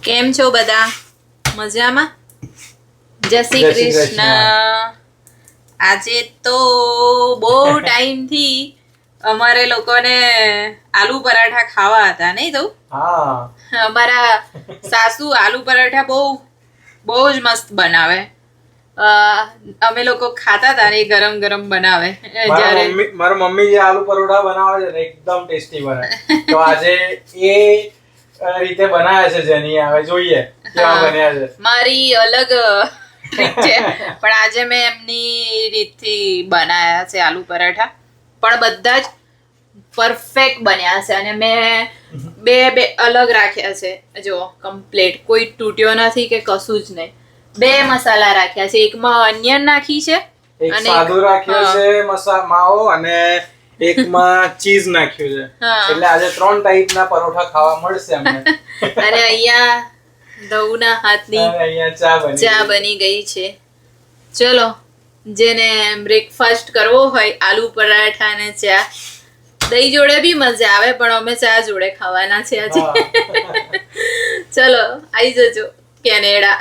કેમ છો બધા? મજામાં? જય શ્રી કૃષ્ણ. આજે તો બહુ ટાઈમથી અમારે લોકોને આલુ પરાઠા ખાવા હતા, નહીં તો? હા, અમારા સાસુ આલુ પરાઠા બહુ જ મસ્ત બનાવે. અમે લોકો ખાતા હતા ને, એ ગરમ ગરમ બનાવે. મારા મમ્મી જે આલુ પરોઠા બનાવે છે ને એકદમ ટેસ્ટી બને. તો આજે એ રીતે બનાવ્યા છે જેની, હવે જોઈએ કેવા બન્યા છે. મારી અલગ ટ્રીક છે, પણ આજે મેં એમની રીતથી બનાવ્યા છે આલુ પરાઠા, પણ બધા જ પરફેક્ટ બન્યા છે. અને મેં બે અલગ રાખ્યા છે. જો કમ્પ્લીટ, કોઈ તૂટ્યો નથી કે કશું જ નહીં. બે મસાલા રાખ્યા છે. એકમાં ઓનિયન નાખી છે, એક સાદું રાખ્યો છે માવો, અને એકમાં ચીઝ નાખ્યું છે. એટલે આજે 3 ટાઈપના પરોઠા ખાવા મળશે અમને. અને અહીંયા દઉના હાથની અહીંયા ચા બની ગઈ છે. ચલો, જેને બ્રેકફાસ્ટ કરવો હોય, આલુ પરાઠા અને ચા, દહીં જોડે બી મજા આવે, પણ અમે ચા જોડે ખાવાના છે આજે. ચલો, આવી જજો કેનેડા.